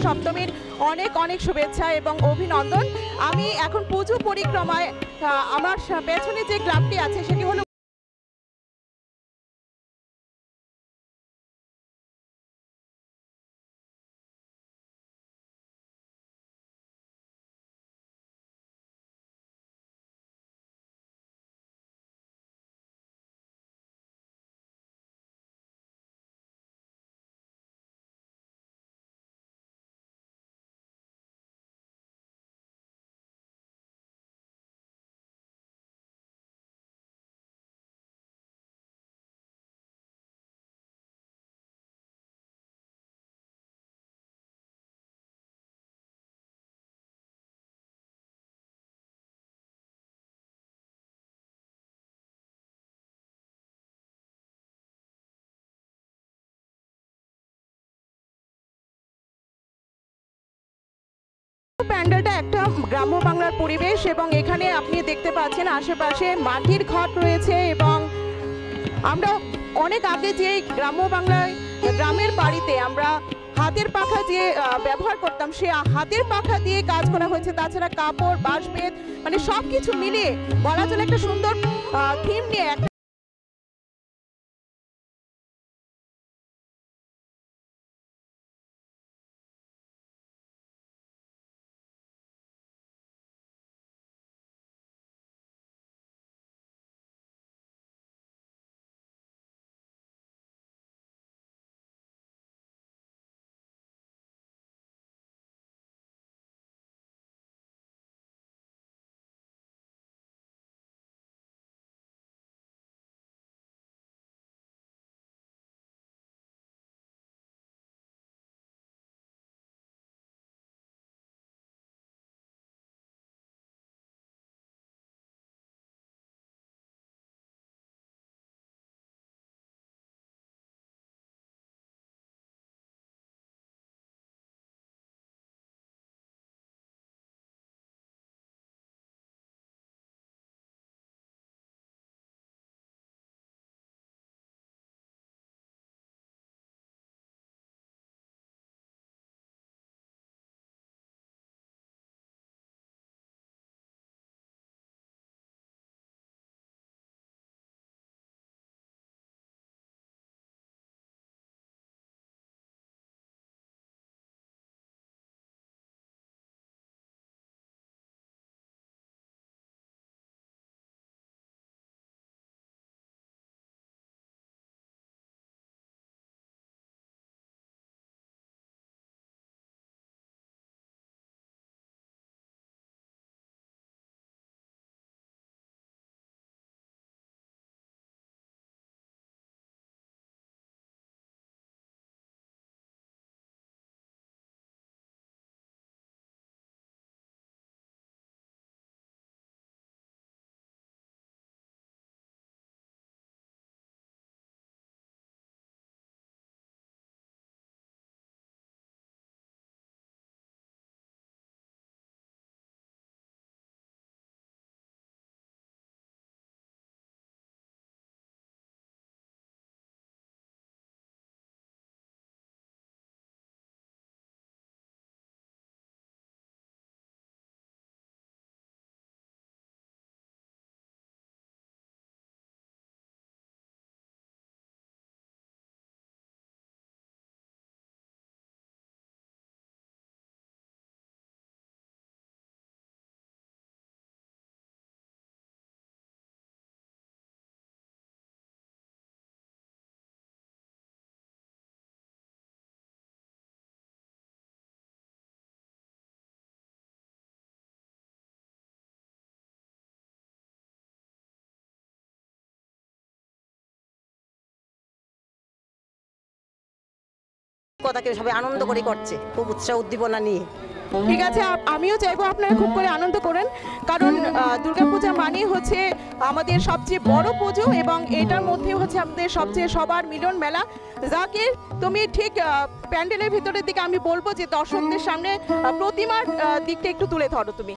সপ্তমীর অনেক অনেক শুভেচ্ছা এবং অভিনন্দন। আমি এখন পুজো পরিক্রমায় আমার পেছনে যে গ্রামটি আছে সেটি হলো প্যান্ডেলটা একটা গ্রাম্য বাংলার পরিবেশ এবং এখানে আপনি দেখতে পাচ্ছেন আশেপাশে মাটির ঘট রয়েছে এবং আমরা অনেক আগে যে গ্রাম্য বাংলায় গ্রামের বাড়িতে আমরা হাতের পাখা যে ব্যবহার করতাম সে হাতের পাখা দিয়ে কাজ করা হয়েছে। তাছাড়া কাপড় বাঁশবেত মানে সবকিছু মিলিয়ে বলা চলে একটা সুন্দর থিম নিয়ে কথাকে সবাই আনন্দ করে করছে, খুব উৎসাহ উদ্দীপনা নিয়ে। ঠিক আছে, আমিও চাইবো আপনারা খুব করে আনন্দ করেন, কারণ দুর্গাপূজা মানে হচ্ছে আমাদের সবচেয়ে বড় পুজো এবং এটার মধ্যে হচ্ছে আমাদের সবচেয়ে সবার মিলন মেলা। জাকির, তুমি ঠিক প্যান্ডেলের ভিতরের দিকে আমি বলবো যে দর্শকদের সামনে প্রতিমার দিকটা একটু তুলে ধরো তুমি।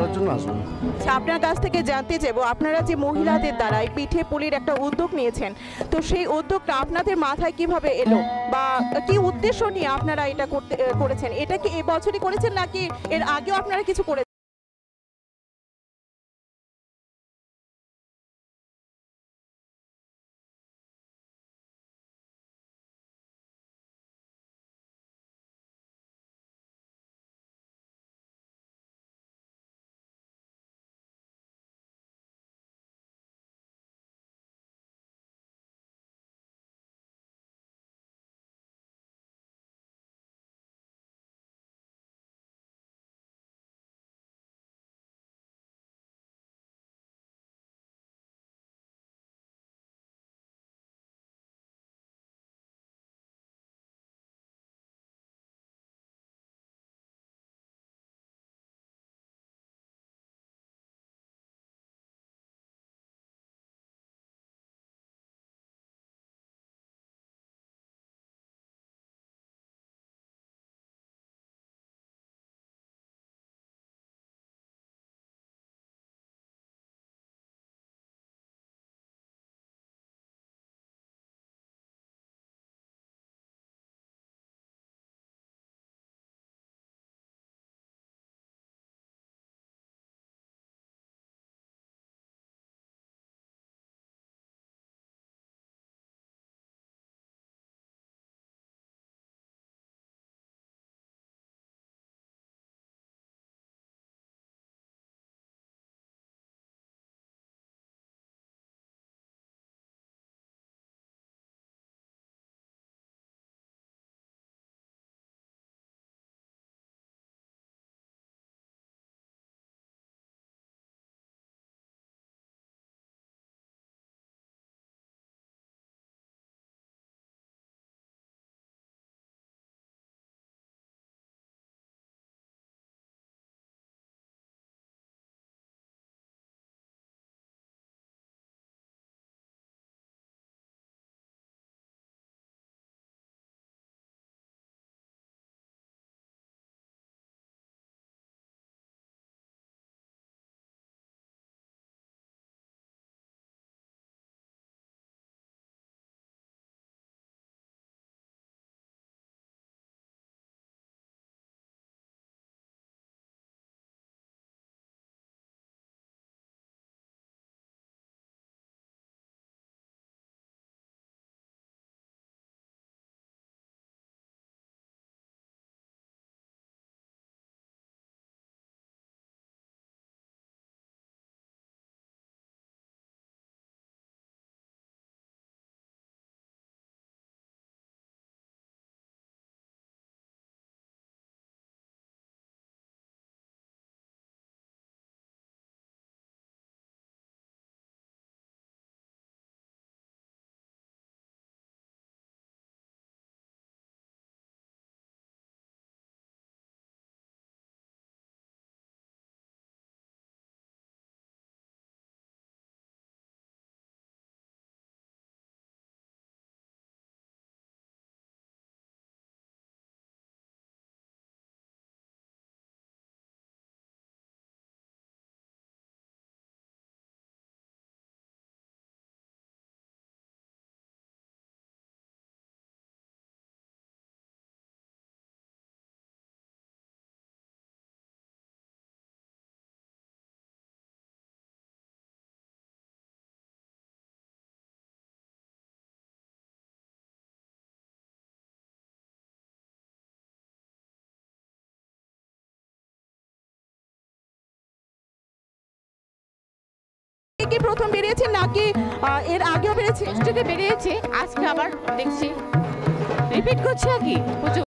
করার জন্য আসবেন। আচ্ছা, আপনার কাছ থেকে জানতে চাইবো, আপনারা যে মহিলাদের দ্বারা এই পিঠে পুলির একটা উদ্যোগ নিয়েছেন, তো সেই উদ্যোগটা আপনাদের মাথায় কিভাবে এলো বা কি উদ্দেশ্য নিয়ে আপনারা এটা করেছেন? এটা কি এবছরই করেছেন নাকি এর আগেও আপনারা কিছু করে? কি প্রথম বেরিয়েছেন নাকি এর আগেও বেরিয়েছে? স্টেজে বেরিয়েছে, আজকে আবার দেখছি রিপিট করছে আর কি পুজো।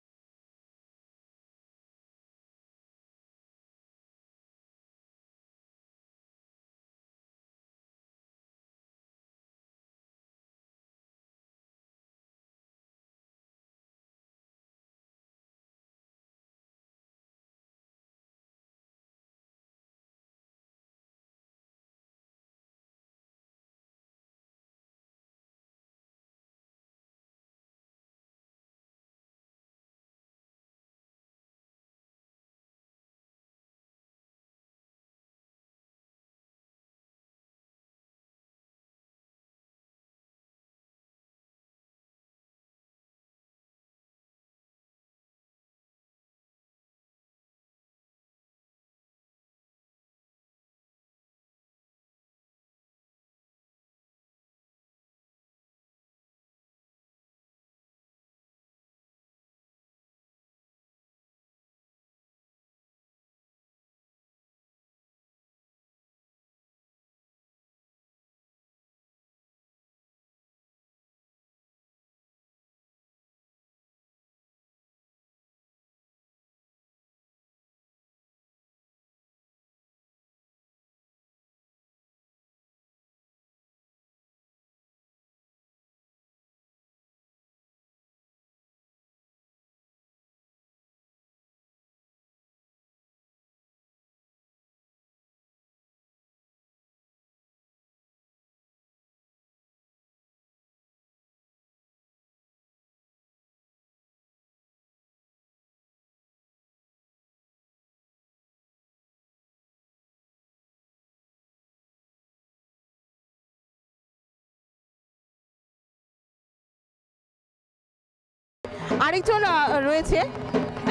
আরেকজন রয়েছে,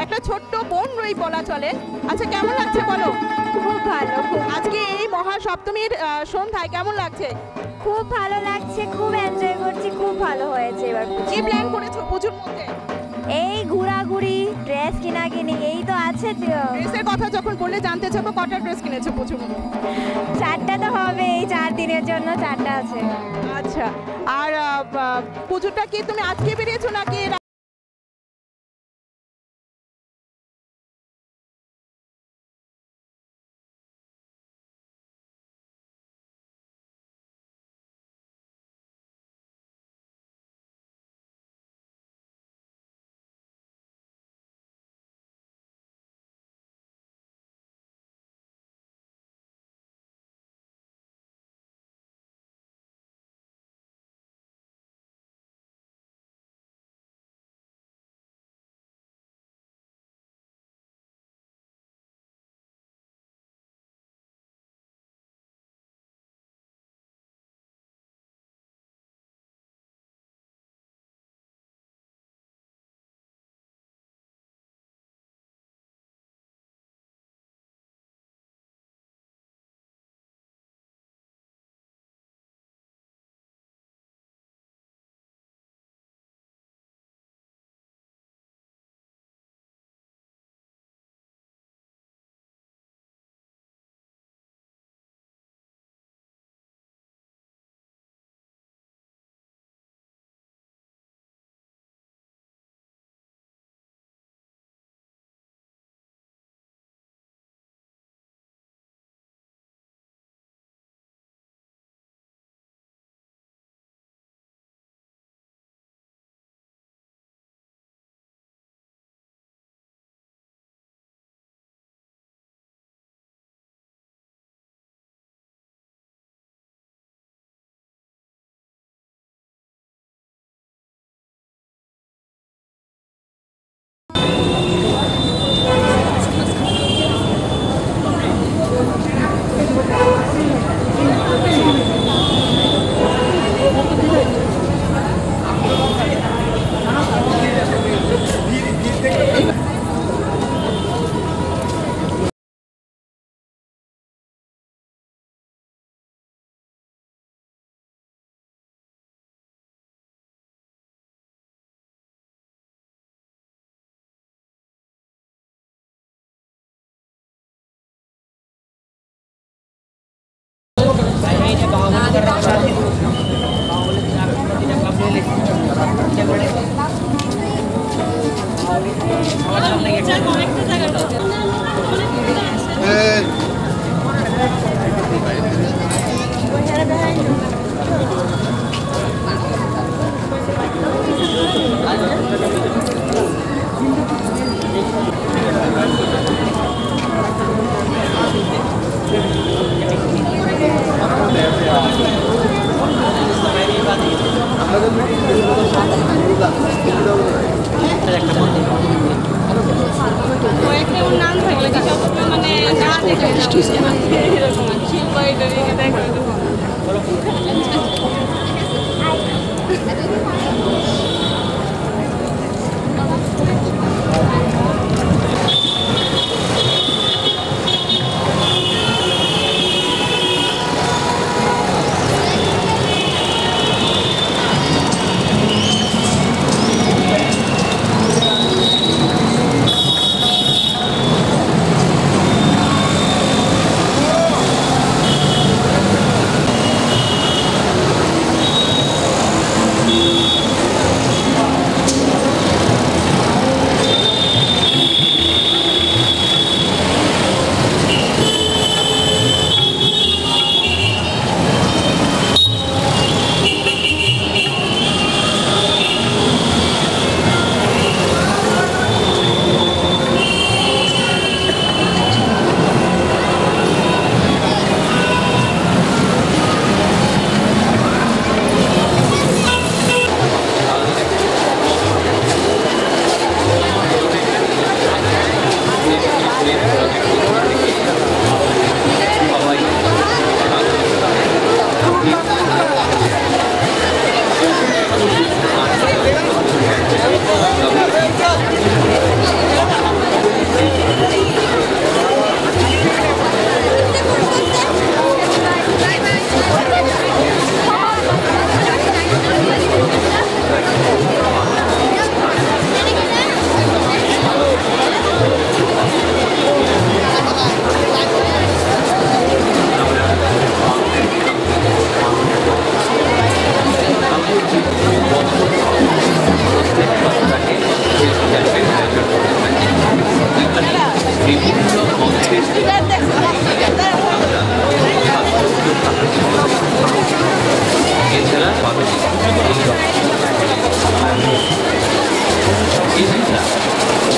একটা ছোট্ট বোন রই বলা চলে। আচ্ছা, কেমন লাগছে বলো? খুব ভালো, খুব আজকে এই মহাসপ্তমীর সন্ধ্যায় কেমন লাগছে? খুব ভালো লাগছে, খুব এনজয় করছি, খুব ভালো হয়েছে এবার পুজো। কি প্ল্যান করেছো পুজোর মধ্যে? এই ঘোরাঘুরি, ড্রেস কিনাকিনি এই তো আছে। ড্রেসের কথা যখন বললে জানতে চাবো, কটা ড্রেস কিনেছো পুজোর মধ্যে? 4টা তো হবে, এই 4 দিনের জন্য 4টা আছে। আচ্ছা, আর পুজোটা কি তুমি আজকে বেরিয়েছো নাকি?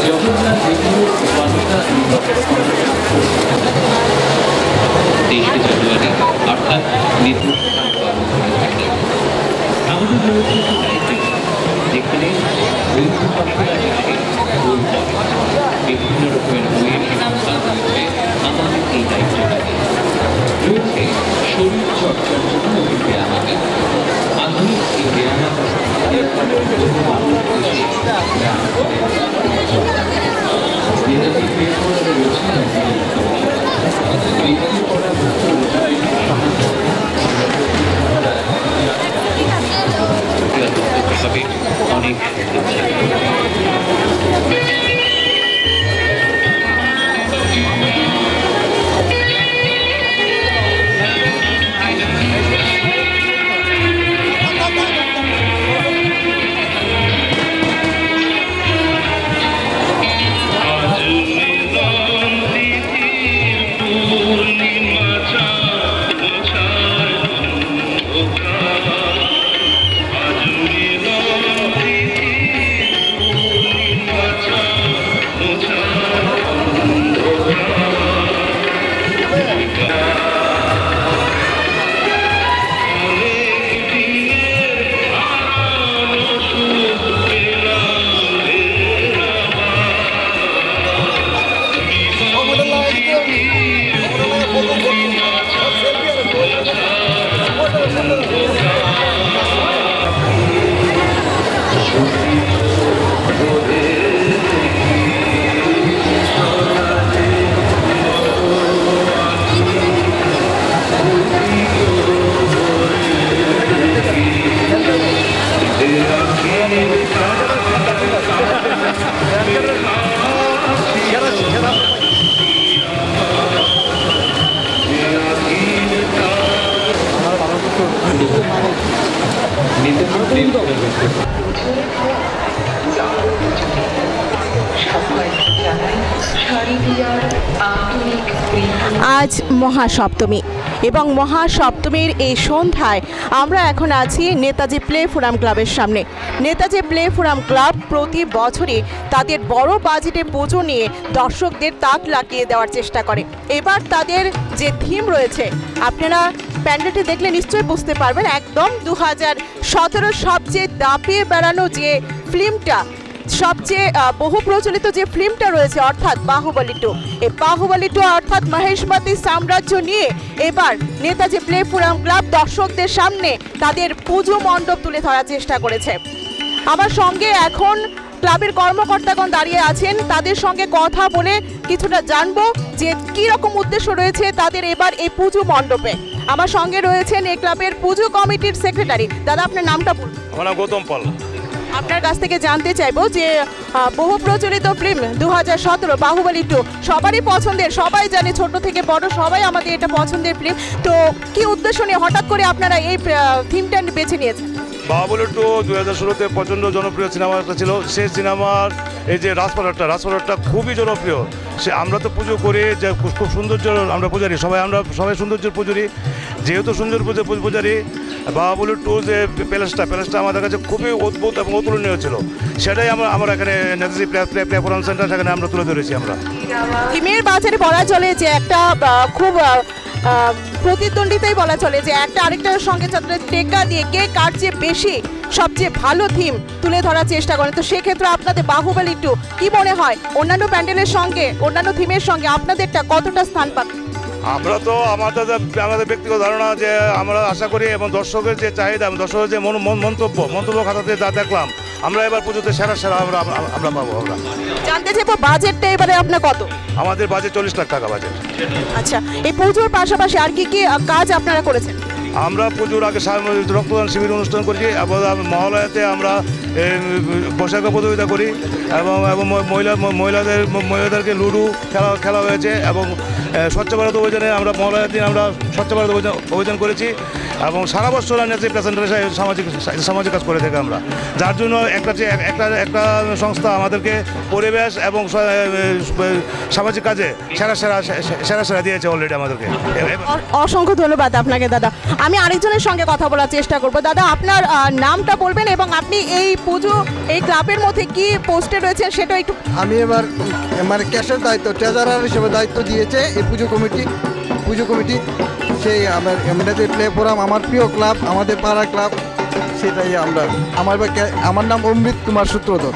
জগন্নাথ দেবীর উপাসনা তেইশে জানুয়ারি অর্থাৎ নির্দেশনা পালন করে থাকি। আমাদের রয়েছে একটি লাইব্রেরি, যেখানে উপাসনা শেষে বই পড়ে বিভিন্ন রকমের বইয়ের সংখ্যা রয়েছে আমাদের এই লাইব্রেরিতে। রয়েছে শরীর চর্চার জন্য ব্যায়ামাগার, আধুনিক এই ব্যায়ামাগার অনেক আজ মহাসপ্তমী এবং মহাসপ্তমীর এই সন্ধ্যায় আমরা এখন আছি নেতাজি প্লে ফোরাম ক্লাবের সামনে। নেতাজি প্লে ফোরাম ক্লাব প্রতি বছরই তাদের বড় বাজেটে পুজো নিয়ে দর্শকদের তাক লাগিয়ে দেওয়ার চেষ্টা করে। এবার তাদের যে থিম রয়েছে, আপনারা প্যান্ডেলটি দেখলে নিশ্চয়ই বুঝতে পারবেন, একদম 2017 সবচেয়ে দাপিয়ে বেড়ানো যে ফিল্মটা, সবচেয়ে বহু প্রচলিত যে ফিল্মটা রয়েছে অর্থাৎ বাহুবলী 2, এই বাহুবলী 2 অর্থাৎ মহেশমতি সাম্রাজ্য নিয়ে এবার নেতাজি প্লে ফোরাম ক্লাব দর্শকদের সামনে তাদের পুজো মণ্ডপ তুলে ধরার চেষ্টা করেছে। আমার সঙ্গে এখন ক্লাবের কর্মকর্তাগণ দাঁড়িয়ে আছেন, তাদের সঙ্গে কথা বলে কিছুটা জানবো যে কি রকম উদ্দেশ্য রয়েছে তাদের এবার এই পুজো মণ্ডপে। আমার সঙ্গে রয়েছেন এই ক্লাবের পুজো কমিটির সেক্রেটারি। দাদা, আপনার নামটা বলুন। আমার নাম গৌতম পাল। আপনার কাছ থেকে জানতে চাইবো যে বহু প্রচলিত ফিল্ম 2017 বাহুবলী 2 সবারই পছন্দের, সবাই জানে, ছোট থেকে বড় সবাই আমাদের এটা পছন্দের ফিল্ম, তো কি উদ্দেশ্য নিয়ে হঠাৎ করে আপনারা এই থিমটা বেছে নিয়েছেন? বাহুবলী 2 2016-তে প্রচণ্ড জনপ্রিয় সিনেমা একটা ছিল। সেই সিনেমার এই যে রাজপালটা খুবই জনপ্রিয়। সে আমরা তো পুজো করি যে খুব সৌন্দর্য, আমরা পূজারি সবাই সৌন্দর্যের পুজোরি, যেহেতু সৌন্দর্য পূজারি, বাহুবলী 2 যে প্যালেসটা আমাদের কাছে খুবই অদ্ভুত এবং অতুলনীয় ছিল। সেটাই আমরা এখানে নেতাজি প্লে ফোরাম সেন্টার সেখানে আমরা তুলে ধরেছি। আমরা থিমের বাজারে বলা চলে যে একটা খুব প্রতিদ্বন্দ্বিতাই বলা চলে যে একটা আরেকটার সঙ্গে ছাত্রের টেক্কা দিয়ে কে কার চেয়ে বেশি সবচেয়ে ভালো থিম তুলে ধরার চেষ্টা করেন। তো সেক্ষেত্রে আপনাদের বাহুবলী 2 কি মনে হয় অন্যান্য প্যান্ডেলের সঙ্গে, অন্যান্য থিমের সঙ্গে আপনাদেরটা কতটা স্থান পাবে? আমরা তো আমাদের ব্যক্তিগত ধারণা যে আমরা আশা করি এবং দর্শকের যে চাহিদা, দর্শকের যে মন্তব্য খাতাতে যা দেখলাম, আমরা এবার পুজোতে সেরা আমরা পাবো। আমরা জানতে চাইবো বাজেটটা এবারে আপনার কত? আমাদের বাজেট 40 লাখ টাকা বাজেট। আচ্ছা, এই পুজোর পাশাপাশি আর কি কি কাজ আপনারা করেছেন? আমরা পুজোর আগে রক্তদান শিবির অনুষ্ঠান করেছি এবং মহালয়াতে আমরা পোশাক প্রতিযোগিতা করি এবং মহিলাদেরকে লুডো খেলা হয়েছে এবং স্বচ্ছ ভারত অভিযানে আমরা মহালয়ার দিন আমরা স্বচ্ছ ভারত অভিযান করেছি এবং সারা বছর নেত্রী প্লেসেন্টারে সামাজিক কাজ করে থাকি আমরা, যার জন্য একটা সংস্থা আমাদেরকে পরিবেশ এবং সামাজিক কাজে সেরা দিয়েছে অলরেডি আমাদেরকে। অসংখ্য ধন্যবাদ আপনাকে দাদা। আমি আরেকজনের সঙ্গে কথা বলার চেষ্টা করব। দাদা, আপনার নামটা বলবেন এবং আপনি এই পুজো এই ক্লাবের মধ্যে কি পোস্টে রয়েছেন সেটা একটু। আমি এবার মানে ক্যাশের দায়িত্ব, ট্রেজারার হিসেবে দায়িত্ব দিয়েছে এই পুজো কমিটি। সেই আমাদের প্লে ফোরাম, আমার প্রিয় ক্লাব, আমাদের পাড়া ক্লাব, সেটাই আমার নাম অমৃত কুমার সূত্রধর।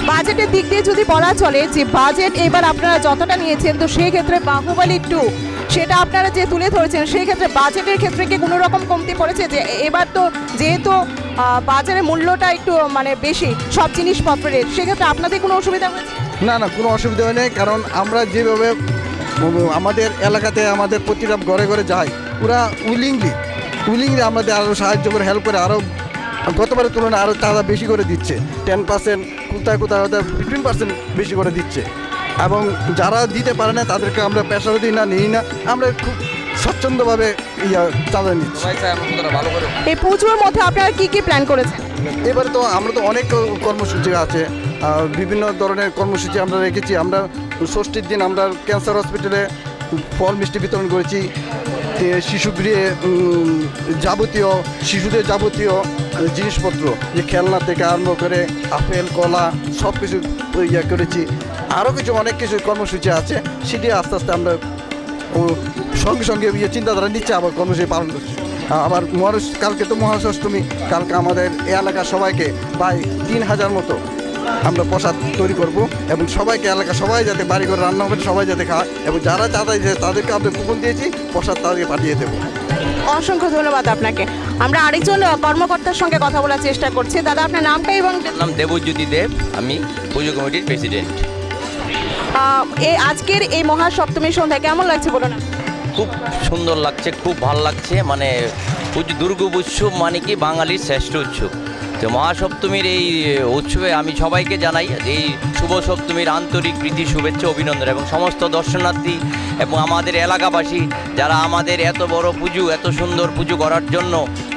বাজেটের দিক দিয়ে যদি বলা চলে যে বাজেট এবার আপনারা যতটা নিয়েছেন, তো সেই ক্ষেত্রে বাহুবলী 2 সেটা আপনারা যে তুলে ধরেছেন, সেই ক্ষেত্রে বাজেটের ক্ষেত্রে কি কোনো রকম কমতি পড়েছে? যে এবার তো যেহেতু বাজারের মূল্যটা একটু মানে বেশি সব জিনিসপত্রের, সেক্ষেত্রে আপনাদের কোনো অসুবিধা হয়েছে? না, কোনো অসুবিধা নেই, কারণ আমরা যেভাবে আমাদের এলাকাতে আমাদের প্রতিটা ঘরে ঘরে যাই, পুরা উইলিংলি আমাদের আরও সাহায্য করে, হেল্প করে, আরও গতবারের তুলনায় আরও টাকা বেশি করে দিচ্ছে। 10%, কোথায় 15% বেশি করে দিচ্ছে। এবং যারা দিতে পারে না তাদেরকে আমরা প্রেশার দিই না, নিই না, আমরা খুব স্বচ্ছন্দভাবে চালিয়ে নিচ্ছি। এই পুজোর মধ্যে আপনারা কি কি প্ল্যান করেছেন? এবারে তো আমরা তো অনেক কর্মসূচি আছে, বিভিন্ন ধরনের কর্মসূচি আমরা রেখেছি। আমরা ষষ্ঠীর দিন আমরা ক্যান্সার হসপিটালে ফল মিষ্টি বিতরণ করেছি। শিশুগৃহে শিশুদের যাবতীয় জিনিসপত্র, যে খেলনা থেকে আরম্ভ করে আপেল, কলা, সব কিছু করেছি। আরও অনেক কিছু কর্মসূচি আছে, সেটি আস্তে আস্তে আমরা সঙ্গে চিন্তাধারা নিচ্ছে, আবার কর্মসূচি পালন করছি। আবার কালকে তো মহাষষ্ঠমী, কালকে আমাদের এলাকার সবাইকে প্রায় 3000 মতো আমরা প্রসাদ তৈরি করব, এবং সবাইকে সবাই যাতে বাড়ি করে রান্না হবে, সবাই যাতে খায়, এবং যারা তাদেরকে আমরা কুপন দিয়েছি, প্রসাদ তাদেরকে পাঠিয়ে দেবো। অসংখ্য ধন্যবাদ আপনাকে। আমরা আরেকজন কর্মকর্তার সঙ্গে কথা বলার চেষ্টা করছি। দাদা, আপনার নামটা এবং নাম দেবজ্যোতি দেব, আমি পুজো কমিটির প্রেসিডেন্ট। আজকের এই মহাসপ্তমী সন্ধ্যা কেমন লাগছে বলুন? খুব সুন্দর লাগছে, খুব ভালো লাগছে। মানে দুর্গা উৎসব মানে কি বাঙালির শ্রেষ্ঠ উৎসব। তো মহাসপ্তমীর এই উৎসবে আমি সবাইকে জানাই এই শুভ সপ্তমীর আন্তরিক প্রীতি, শুভেচ্ছা, অভিনন্দন, এবং সমস্ত দর্শনার্থী এবং আমাদের এলাকাবাসী যারা আমাদের এত বড় পুজো, এত সুন্দর পুজো করার জন্য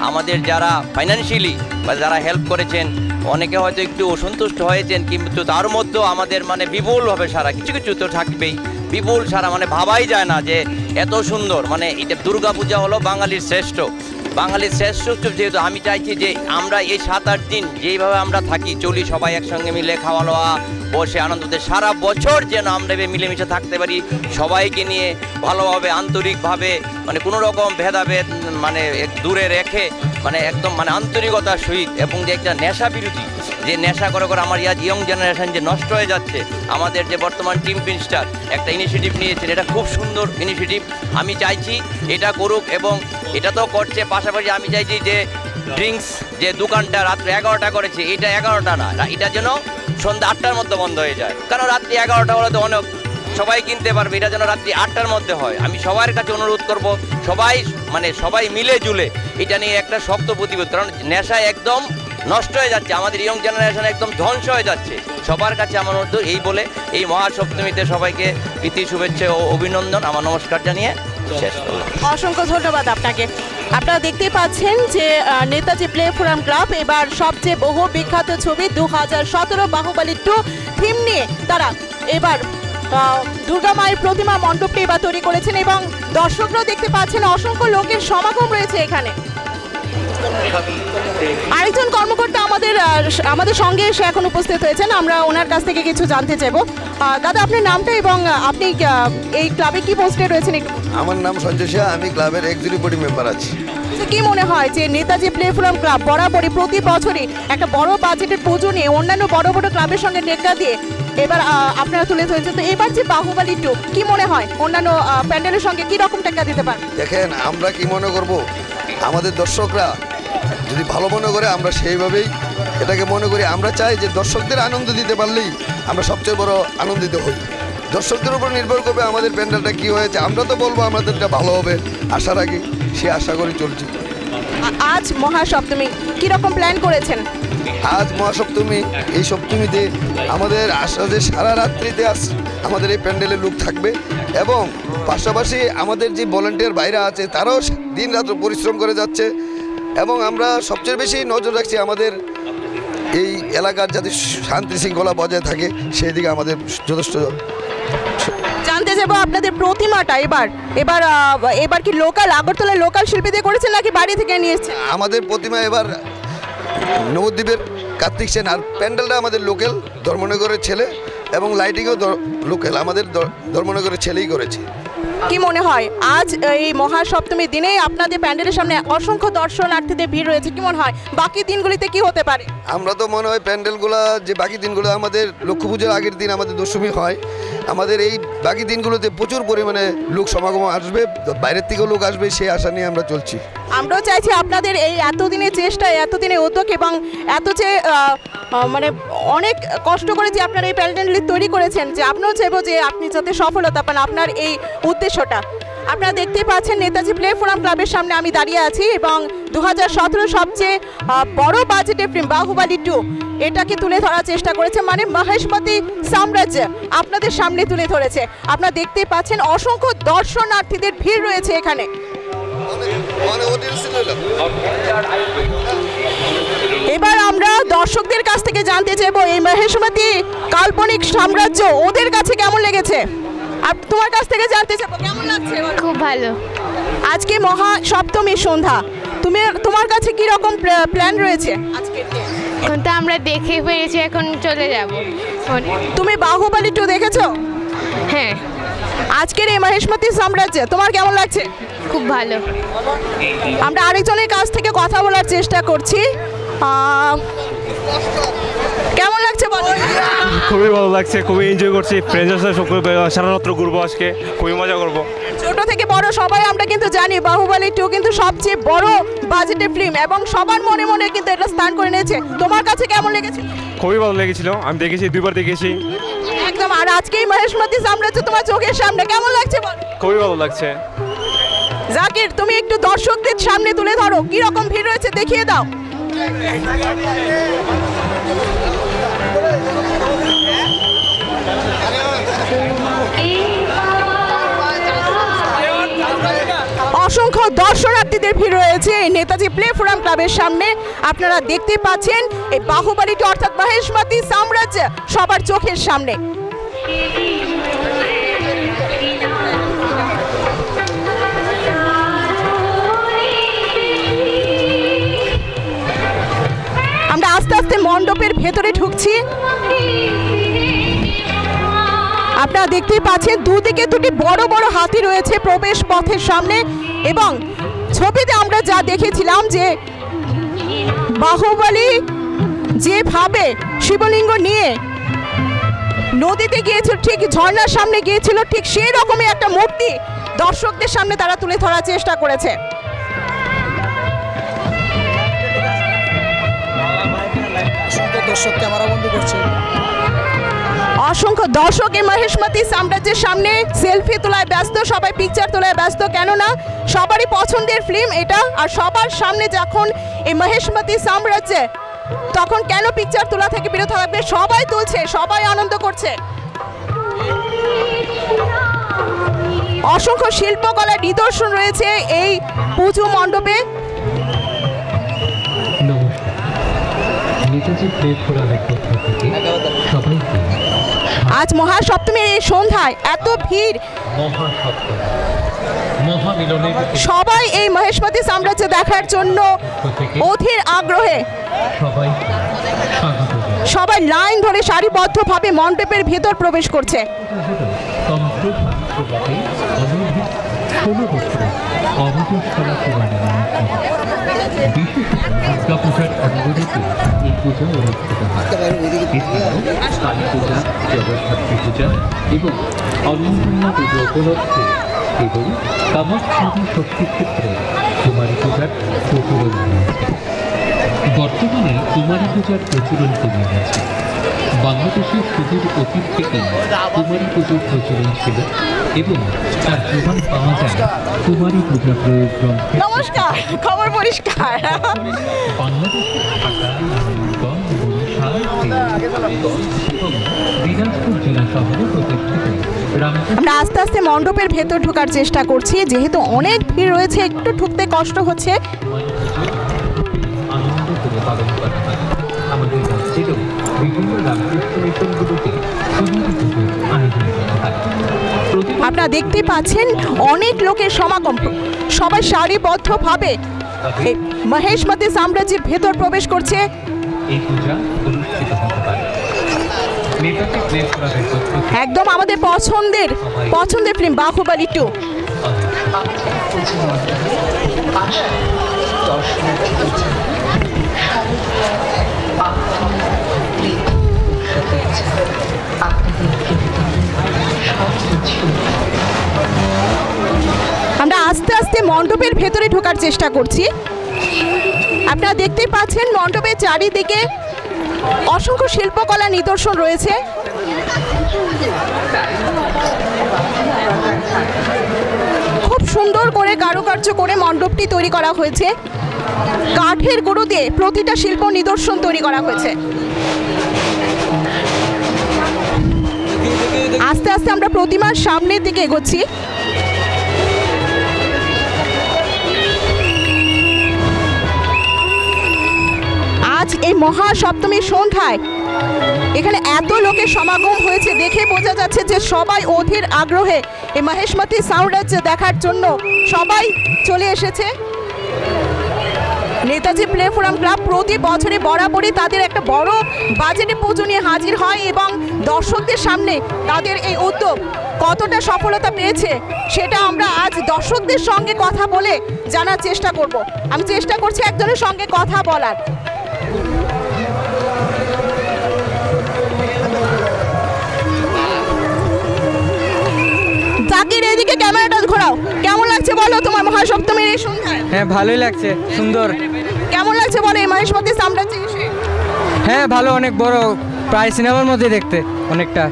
আমাদের যারা ফাইন্যান্সিয়ালি বা যারা হেল্প করেছেন, অনেকে হয়তো একটু অসন্তুষ্ট হয়েছেন, কিন্তু তার মধ্যেও আমাদের মানে বিপুলভাবে সারা কিছু তো থাকবেই, বিপুল সারা, মানে ভাবাই যায় না যে এত সুন্দর। মানে এটা দুর্গা পূজা হলো বাঙালির শ্রেষ্ঠ উৎসব। যেহেতু আমি চাইছি যে আমরা এই 7-8 দিন যেইভাবে আমরা থাকি, চলি, সবাই একসঙ্গে মিলে খাওয়া দাওয়া, বসে আনন্দতে সারা বছর যেন আমরা মিলেমিশে থাকতে পারি, সবাইকে নিয়ে ভালোভাবে, আন্তরিকভাবে, মানে কোনো রকম ভেদাভেদ মানে দূরে রেখে, মানে একদম মানে আন্তরিকতার সহিত, এবং যে একটা নেশা বিরোধী, যে নেশা করে আমার ইয়ং জেনারেশন যে নষ্ট হয়ে যাচ্ছে, আমাদের যে বর্তমান টিম পিনস্টার একটা ইনিশিয়েটিভ নিয়েছেন, এটা খুব সুন্দর ইনিশিয়েটিভ। আমি চাইছি এটা করুক, এবং এটা তো করছে, পাশাপাশি আমি চাইছি যে ড্রিঙ্কস যে দোকানটা রাত্রে 11টা করেছে, এটা 11টা না, এটা যেন সন্ধ্যা 8টার মধ্যে বন্ধ হয়ে যায়। কারণ রাত্রি 11টা হলে তো অনেক সবাই কিনতে পারবে, এটা যেন রাত্রি 8টার মধ্যে হয়। আমি সবার কাছে অনুরোধ করব, সবাই মিলে জুলে এটা নিয়ে একটা শক্ত প্রতিবাদ, কারণ নেশা একদম নষ্ট হয়ে যাচ্ছে, আমাদের ইয়ং জেনারেশন একদম ধ্বংস হয়ে যাচ্ছে। সবার কাছে আমার অনুরোধ, এই বলে এই মহাসপ্তমীতে সবাইকে প্রীতি, শুভেচ্ছা ও অভিনন্দন, আমার নমস্কার জানিয়ে শেষ করলাম। অসংখ্য ধন্যবাদ আপনাকে। আপনারা দেখতে পাচ্ছেন যে নেতাজি প্লে ফোরাম ক্লাব এবার সবচেয়ে বহু বিখ্যাত ছবি 2017 বাহুবলী 2 থিম নিয়ে তারা এবার দুর্গা মায়ের প্রতিমা মণ্ডপটি এবার তৈরি করেছেন, এবং দর্শকরাও দেখতে পাচ্ছেন অসংখ্য লোকের সমাগম রয়েছে এখানে। আরেকজন কর্মকর্তা আমাদের সঙ্গে এসে এখন উপস্থিত হয়েছেন, আমরা ওনার কাছ থেকে কিছু জানতে চাইবো। দাদা, আপনার নামটা এবং আপনি এই ক্লাবে কি পোস্টে রয়েছেন একটু? আমার নাম সঞ্জয় শাহ, আমি ক্লাবের এক্সিকিউটিভ বডি মেম্বার আছি। কি মনে হয় যে নেতাজি প্লে ফোরাম ক্লাব বরাবরই প্রতি বছরই একটা বড় বাজেটের পুজো নিয়ে অন্যান্য বড় বড় ক্লাবের সঙ্গে টেক্কা দিয়ে এবার আপনারা তুলে ধরেছেন, তো এবার যে বাহুবলী 2 কি মনে হয় অন্যান্য প্যান্ডেলের সঙ্গে কি রকম টেক্কা দিতে পারে? দেখেন, আমরা কি মনে করব, আমাদের দর্শকরা যদি ভালো মনে করে আমরা সেইভাবেই এটাকে মনে করি। আমরা চাই যে দর্শকদের আনন্দ দিতে পারলেই আমরা সবচেয়ে বড় আনন্দিত হই। দর্শকদের উপর নির্ভর করবে আমাদের প্যান্ডেলটা কি হয়েছে। আমরা তো বলবো আমাদেরটা ভালো হবে, আশা রাখি, সে আশা করে চলছি। আজ মহাসপ্তমী কি রকম প্ল্যান করেছেন? আজ মহাসপ্তমী, এই সপ্তমীতে আমাদের আশা যে সারা রাত্রিতে আমাদের এই প্যান্ডেলের লুক থাকবে এবং পাশাপাশি আমাদের যে ভলেন্টিয়ার ভাইরা আছে তারাও দিন রাত পরিশ্রম করে যাচ্ছে এবং আমরা সবচেয়ে বেশি নজর রাখছি আমাদের এই এলাকার যাতে শান্তি শৃঙ্খলা বজায় থাকে সেই দিকে আমাদের যথেষ্ট। জানতে যাবো আপনাদের প্রতিমাটা এবার কি লোকাল আগরতলার লোকাল শিল্পী দিয়ে করেছেন নাকি বাড়ি থেকে নিয়ে এসেছেন? আমাদের প্রতিমা এবার নবদ্বীপের কার্তিক সেন, আর প্যান্ডেলটা আমাদের লোকাল ধর্মনগরের ছেলে এবং লাইটিংও লোকাল আমাদের ধর্মনগরের ছেলেই করেছে। কি মনে হয় আজ এই মহাসপ্তমীর দিনে আপনাদের প্যান্ডেলের সামনে অসংখ্য দর্শনার্থীদের ভিড় রয়েছে, কি মনে হয় বাকি দিনগুলিতে কি হতে পারে? আমরা তো মনে হয় প্যান্ডেলগুলো যে বাকি দিনগুলো আমাদের লক্ষ্মী পুজোর আগের দিন আমাদের দশমী হয়, আমাদের এই বাকি দিনগুলোতে প্রচুর পরিমাণে লোক সমাগম আসবে, বাইরের থেকেও লোক আসবে, সেই আশা নিয়ে আমরা চলছি। আমরাও চাইছি আপনাদের এই এতদিনের চেষ্টা, এতদিনের উদ্যোগ এবং এত যে মানে অনেক কষ্ট করে যে আপনারা এই প্যান্ডেলটি তৈরি করেছেন, যে আপনিও চাইবো যে আপনি যাতে সফলতা পান আপনার এই উদ্দেশ্যটা। আপনারা দেখতে পাচ্ছেন নেতাজি প্লে ফোরাম ক্লাবের সামনে আমি দাঁড়িয়ে আছি এবং 2017 সবচেয়ে বড় বাজেটের ফিল্ম বাহুবলী 2 এটাকে তুলে ধরার চেষ্টা করেছে, মানে মহেশমতি সাম্রাজ্য আপনাদের সামনে তুলে ধরেছে। আপনারা দেখতে পাচ্ছেন অসংখ্য দর্শনার্থীদের ভিড় রয়েছে এখানে। এবার আমরা দর্শকদের কাছ থেকে জানতে চাইবো এই মহেশমতি কাল্পনিক সাম্রাজ্য ওদের কাছে কেমন লেগেছে। আর তোমার কাছ থেকে জানতে চাইবো কেমন লাগছে? খুব ভালো। আজকে মহা সপ্তমী সন্ধ্যা, তোমার কাছে কি রকম প্ল্যান রয়েছে আজকে? এখন তো আমরা দেখে পেয়েছি, এখন চলে যাব। তুমি বাহুবলী 2 দেখেছো? হ্যাঁ। আজকের এই মহেশমতি সাম্রাজ্য তোমার কেমন লাগছে? খুব ভালো। আমরা আরেকজনের কাছ থেকে কথা বলার চেষ্টা করছি। কেমন লাগছে বলো? খুবই ভালো লাগছে, খুবই এনজয় করছি, ফ্রেন্ডসের সাথে সারা রাত্র ঘুরবো, আজকে খুবই মজা করবো। ছোট থেকে বড় সবাই আমরা কিন্তু জানি বাহুবলী 2 কিন্তু সবচেয়ে বড় বাজেটের ফিল্ম এবং সবার মনে মনে কিন্তু এটা স্থান করে নিয়েছে। তোমার কাছে কেমন লেগেছে? খুবই ভালো লেগেছিল, আমি দেখেছি, 2বার দেখেছি একদম। আর আজকে এই মহেশমতি সাম্রাজ্য তোমার চোখের সামনে কেমন লাগছে বল? খুবই ভালো লাগছে। জাকির তুমি একটু দর্শকদের সামনে তুলে ধরো কি রকম ভিড় রয়েছে, দেখিয়ে দাও। অসংখ্য দর্শনার্থীদের ভিড় রয়েছে এই নেতাজি প্লে ফোরাম ক্লাবের সামনে। আপনারা দেখতে পাচ্ছেন এই বাহুবলী 2 অর্থাৎ মহেশমতি সাম্রাজ্য সবার চোখের সামনে। আমরা আস্তে আস্তে মণ্ডপের ভেতরে ঢুকছি। আপনারা দেখতেই পাচ্ছেন দুদিকে দুটি বড় বড় হাতি রয়েছে প্রবেশ পথের সামনে এবং ছবিতে আমরা যা দেখেছিলাম যে বাহুবলী যেভাবে শিবলিঙ্গ নিয়ে নদীতে গিয়েছিল, ঠিক ঝর্ণার সামনে গিয়েছিল, ঠিক সেই রকমই একটা মূর্তি দর্শকদের সামনে তারা তুলে ধরার চেষ্টা করেছে। দর্শক ক্যামেরাবন্দি করছে, অসংখ্য দর্শক এই মহেশমতি সাম্রাজ্যের সামনে সেলফি তোলায় ব্যস্ত, সবাই পিকচার তোলায় ব্যস্ত, কেননা সবারই পছন্দের ফিল্ম এটা। আর সবার সামনে যখন এই মহেশমতি সাম্রাজ্য, তখন কেন পিকচার তোলা থেকে বিরত থাকবে? সবাই তুলছে, সবাই আনন্দ করছে। অসংখ্য শিল্পকলার নিদর্শন রয়েছে এই পুজো মণ্ডপে। আজ মহাসপ্তমীর এই সন্ধ্যায় এত ভিড়, সবাই এই মহেশমতি সাম্রাজ্য দেখার জন্য অধীর আগ্রহে সবাই লাইন ধরে সারিবদ্ধভাবে মণ্ডপের ভেতর প্রবেশ করছে। দুর্গাপূজার অনুমোদিত এই পুজো অনুষ্ঠিত হয়। এছাড়াও কালী পূজা, জগদ্ধাত্রী পূজা এবং অন্নপূর্ণ পুজো উপলক্ষে এবং কামাখ্যাদি শক্তিক্ষেত্রে কুমারী পূজার প্রচলন রয়েছে। বর্তমানে কুমারী পূজার প্রচলন কমে গেছে, বাংলাদেশের সুদূর অতীত থেকে কুমারী পুজোর প্রচলন ছিল এবং তার প্রমাণ পাওয়া যায় কুমারী পূজা প্রয়োগ গ্রন্থে। নমস্কার, খবর পরিষ্কার। বাংলাদেশের ঢাকা, নারায়ণগঞ্জ, বরিশাল, এবং দিনাজপুর জেলা শহরে প্রতিষ্ঠিত আমরা আস্তে আস্তে মণ্ডপের ভেতর ঢোকার চেষ্টা করছি, যেহেতু অনেক ভিড় রয়েছে, একটু ঢুকতে কষ্ট হচ্ছে। আনন্দ করে পালন করা হয়। আমাদের রাজ্যেরও বিভিন্ন রামকৃষ্ণ মিশনগুলোতে কুমারী পুজোর আয়োজন করা হয়। আপনারা দেখতে পাচ্ছেন অনেক লোকের সমাগম, সবাই সারিবদ্ধভাবে এই মহেশমতি সাম্রাজ্যের ভেতর প্রবেশ করছে। এই পূজা অনুষ্ঠিত হতে পারে। নেতাজি প্লে ক্লাবের পক্ষ থেকে একদম আমাদের পছন্দের ফিল্ম বাহুবলী 2। আমরা আস্তে আস্তে মণ্ডপের ভেতরে ঢোকার চেষ্টা করছি। আপনারা দেখতেই পাচ্ছেন মণ্ডপের চারিদিকে অসংখ্য শিল্পকলা নিদর্শন রয়েছে। খুব সুন্দর করে কারুকার্য করে মণ্ডপটি তৈরি করা হয়েছে। কাঠের গুঁড়ো দিয়ে প্রতিটা শিল্প নিদর্শন তৈরি করা হয়েছে। আস্তে আস্তে আমরা প্রতিমার সামনের দিকে এগোচ্ছি। আজ এই মহাসপ্তমীর সন্ধ্যায় এখানে এত লোকের সমাগম হয়েছে, দেখে বোঝা যাচ্ছে যে সবাই অধীর আগ্রহে এই মহেশমতি সাম্রাজ্য দেখার জন্য সবাই চলে এসেছে। নেতাজি প্লে ফোরাম ক্লাব প্রতি বছরে বরাবরই তাদের একটা বড় বাজেটে পুজো নিয়ে হাজির হয় এবং দর্শকদের সামনে তাদের এই উদ্যোগ কতটা সফলতা পেয়েছে সেটা আমরা আজ দর্শকদের সঙ্গে কথা বলে জানার চেষ্টা করব। আমি চেষ্টা করছি একজনের সঙ্গে কথা বলার। জাকির, এদিকে ক্যামেরাটা ঘোরাও। কেমন লাগছে বলো তোমার মহাসপ্তমীর এই সন্ধ্যায়? হ্যাঁ, ভালোই লাগছে, সুন্দর। কেমন লাগছে বলো এই মহেশমতি সাম্রাজ্যে এসে? হ্যাঁ, ভালো, অনেক বড়, প্রায় সিনেমার মধ্যে দেখতে অনেকটা।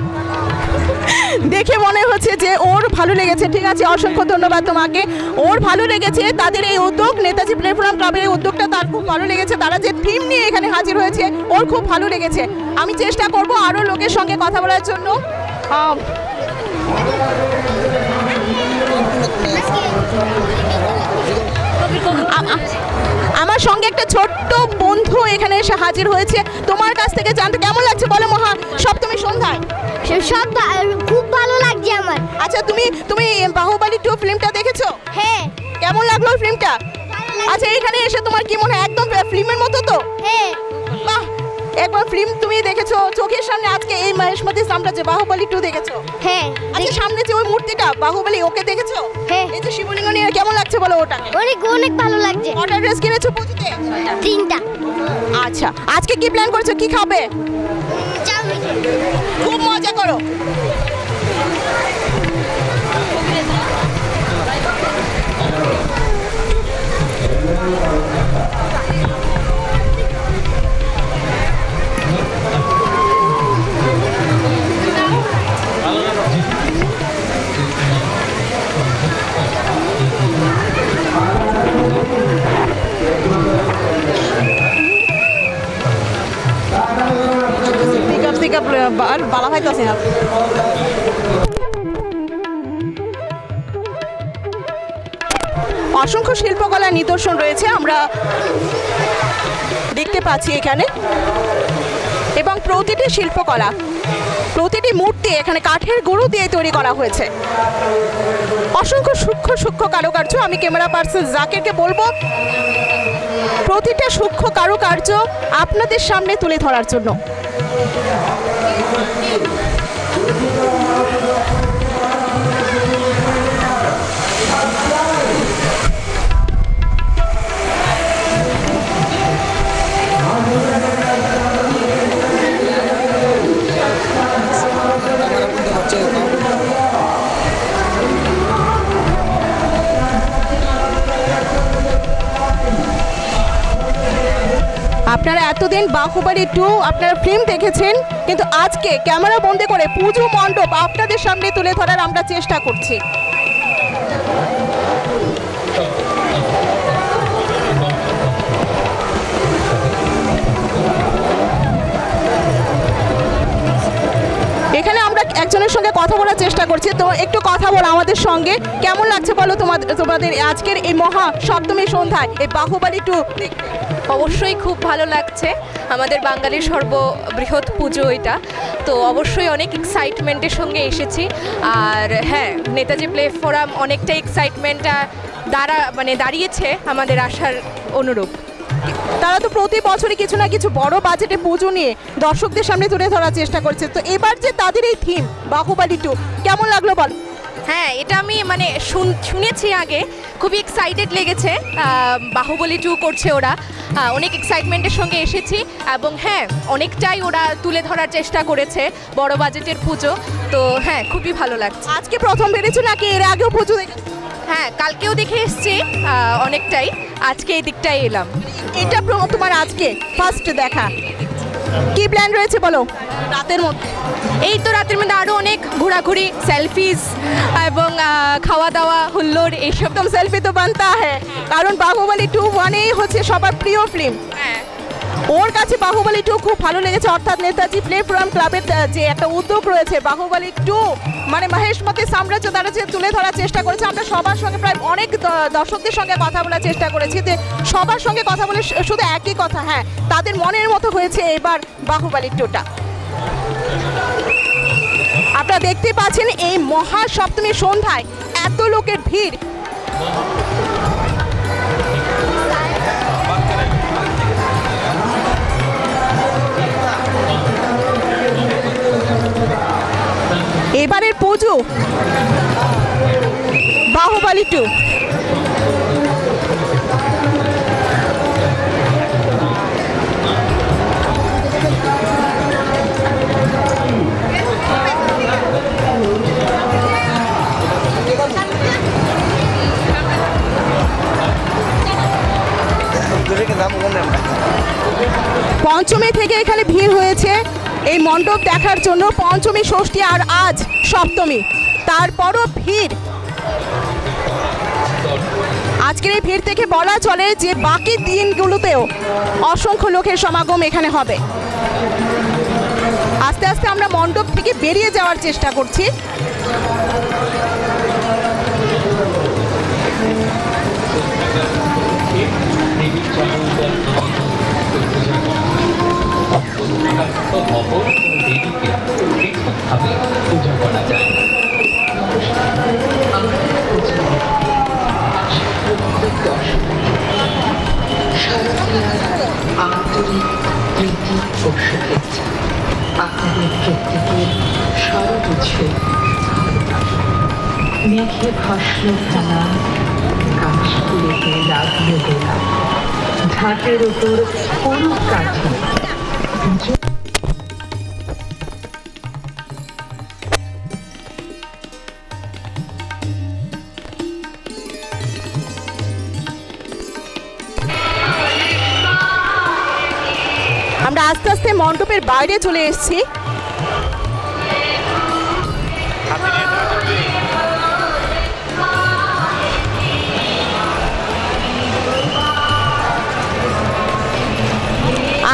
দেখে মনে হচ্ছে যে ওর ভালো লেগেছে। ঠিক আছে, অসংখ্য ধন্যবাদ তোমাকে। ওর ভালো লেগেছে তাদের এই উদ্যোগ, নেতাজি প্লে ফোরাম ক্লাবের এই উদ্যোগটা তার খুব ভালো লেগেছে। তারা যে থিম নিয়ে এখানে হাজির হয়েছে ওর খুব ভালো লেগেছে। আমি চেষ্টা করব আরও লোকের সঙ্গে কথা বলার জন্য। আমার সঙ্গে একটা ছোট্ট বন্ধু এখানে এসে হাজির হয়েছে। তোমার কাছ থেকে জানতে কেমন লাগছে বলো মহা সপ্তমী সন্ধ্যায়? সব খুব ভালো লাগছে আমার। আচ্ছা, তুমি বাহুবলী 2 ফিল্মটা দেখেছো? হ্যাঁ। কেমন লাগলো ফিল্মটা? আচ্ছা, এখানে এসে তোমার কি মনে হয়? একদম ফিল্মের মতো তো? হ্যাঁ। বাহ, একবার ফিল্ম তুমি দেখেছো চোখের সামনে, আজকে এই মহেশমতি সাম্রাজ্য বাহুবলী 2 দেখেছো? হ্যাঁ। আচ্ছা, সামনে যে ওই মূর্তিটা বাহুবলী, ওকে দেখেছো? হ্যাঁ। এই যে শিবলিঙ্গ নিয়ে কেমন লাগছে বলো ওটাকে? অনেক ভালো লাগছে। কটা ড্রেস কিনেছো পুজোতে? 3টা। আচ্ছা, আজকে কি প্ল্যান করেছো, কি খাবে? চাউমিন। খুব মজা করো। বালা ভাইতাছে না। অসংখ্য শিল্পকলা নিদর্শন রয়েছে আমরা দেখতে পাচ্ছি এখানে, এবং প্রতিটি শিল্পকলা, প্রতিটি মূর্তি এখানে কাঠের গুঁড়ো দিয়ে তৈরি করা হয়েছে। অসংখ্য সূক্ষ্ম কারুকার্য। আমি ক্যামেরা পার্সন জাকিরকে বলবো প্রতিটা সূক্ষ্ম কারুকার্য আপনাদের সামনে তুলে ধরার জন্য। আপনারা এতদিন এতদিন বাহুবলী 2 আপনারা ফিল্ম দেখেছেন, কিন্তু আজকে ক্যামেরা বন্দি করে পুজো মণ্ডপ আপনাদের সামনে তুলে ধরার আমরা চেষ্টা করছি। এখানে আমরা একজনের সঙ্গে কথা বলার চেষ্টা করছি, তো একটু কথা বলো আমাদের সঙ্গে। কেমন লাগছে বলো তোমাদের আজকের এই মহা সপ্তমী সন্ধ্যায় এই বাহুবলী 2 দেখতে? অবশ্যই খুব ভালো লাগছে, আমাদের বাঙালির সর্ববৃহৎ পুজো এটা, তো অবশ্যই অনেক এক্সাইটমেন্টের সঙ্গে এসেছি। আর হ্যাঁ, নেতাজি প্লে ফোরাম অনেকটা এক্সাইটমেন্টটা দাঁড়িয়েছে আমাদের আশার অনুরূপ। তারা তো প্রতি বছরই কিছু না কিছু বড় বাজেটে পুজো নিয়ে দর্শকদের সামনে তুলে ধরার চেষ্টা করছে, তো এবার যে তাদের এই থিম বাহুবলী 2 কেমন লাগলো বল? হ্যাঁ, এটা আমি শুনেছি আগে, খুবই এক্সাইটেড লেগেছে। বাহুবলী 2 করছে ওরা, অনেক এক্সাইটমেন্টের সঙ্গে এসেছি এবং হ্যাঁ অনেকটাই ওরা তুলে ধরার চেষ্টা করেছে বড় বাজেটের পুজো, তো হ্যাঁ খুবই ভালো লাগছে। আজকে প্রথম বেরিয়েছো নাকি এর আগেও পুজো দেখেছো? হ্যাঁ, কালকেও দেখে এসেছি অনেকটাই, আজকে এই দিকটাই এলাম। এটা তোমার আজকে ফার্স্ট দেখা, কি প্ল্যান রয়েছে বলো রাতের মধ্যে? এই তো রাতের মধ্যে আরও অনেক ঘোরাঘুরি, সেলফিজ এবং খাওয়া দাওয়া হুল্লোড় এইসব। তো সেলফি তো বানতা হ্যাঁ, কারণ বাহুবলী 2 মানেই হচ্ছে সবার প্রিয় ফিল্ম। হ্যাঁ, ওর কাছে বাহুবলী 2 খুব ভালো লেগেছে, অর্থাৎ নেতাজি প্লে ফোরাম ক্লাবের যে একটা উদ্যোগ রয়েছে বাহুবলী 2 মানে মহেশমতি সাম্রাজ্য তারা যে তুলে ধরার চেষ্টা করেছে। আমরা সবার সঙ্গে প্রায় অনেক দর্শকদের সঙ্গে কথা বলার চেষ্টা করেছি, যে সবার সঙ্গে কথা বলে শুধু একই কথা, হ্যাঁ তাদের মনের মতো হয়েছে এবার বাহুবলী 2টা। আপনারা দেখতে পাচ্ছেন এই মহা সপ্তমী সন্ধ্যায় এত লোকের ভিড়। এবারের পুজো বাহুবলী 2। পঞ্চমী থেকে এখানে ভিড় হয়েছে এই মণ্ডপ দেখার জন্য। পঞ্চমী, ষষ্ঠী আর আজ সপ্তমী, তারপরও ভিড়। আজকের এই ভিড় থেকে বলা চলে যে বাকি দিনগুলোতেও অসংখ্য লোকের সমাগম এখানে হবে। আস্তে আস্তে আমরা মণ্ডপ থেকে বেরিয়ে যাওয়ার চেষ্টা করছি। পুজো করা যায়। আন্তরিক প্রীতি ও শুভেচ্ছা আপনাদের প্রত্যেকের সর্বোচ্চে মেঘে ভস্ম ফেলা কাশফুলেতে লাগলো দোলা ঝাঁকের উপর পুরুষ কাঠি। আমরা আস্তে আস্তে মণ্ডপের বাইরে চলে এসেছি।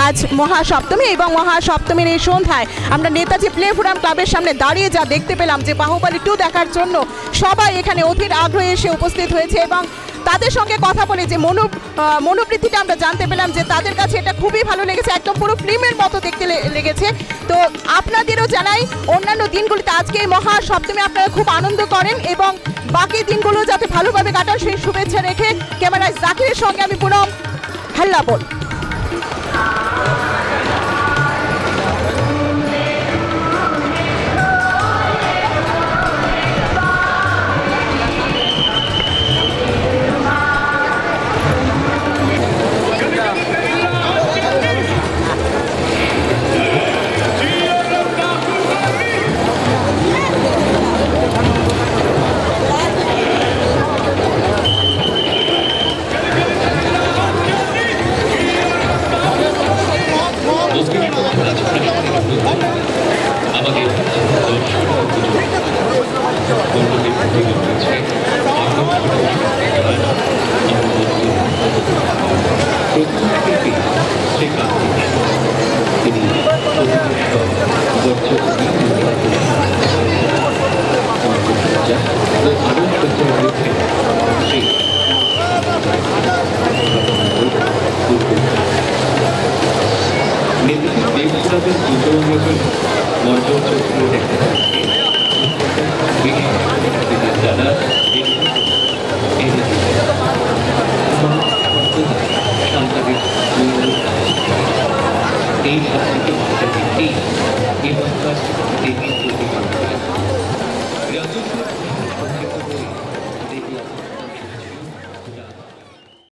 আজ মহাসপ্তমী এবং মহাসপ্তমীর এই সন্ধ্যায় আমরা নেতাজি প্লে ফোরাম ক্লাবের সামনে দাঁড়িয়ে যা দেখতে পেলাম যে বাহুবলী 2 দেখার জন্য সবাই এখানে অধীর আগ্রহে এসে উপস্থিত হয়েছে এবং তাদের সঙ্গে কথা বলে যে মনোবৃত্তিটা আমরা জানতে পেলাম যে তাদের কাছে এটা খুবই ভালো লেগেছে, একদম পুরো ফিল্মের মতো দেখতে লেগেছে। তো আপনাদেরও জানাই অন্যান্য দিনগুলিতে আজকে মহা সপ্তমী আপনারা খুব আনন্দ করেন এবং বাকি দিনগুলো যাতে ভালোভাবে কাটান সেই শুভেচ্ছা রেখে ক্যামেরায় জাকিরের সঙ্গে আমি পুনম হাল্লা বল। ও আরও সজ্জায় রয়েছে সেই নেতাজি দেবসুরাদের পুজো নির্বাচন মঞ্চচিত্র দেখা যাচ্ছে যারা সন্তানের এই ভাবনাকে মাথায় রেখেই এবারকার দেবীর প্রতিমা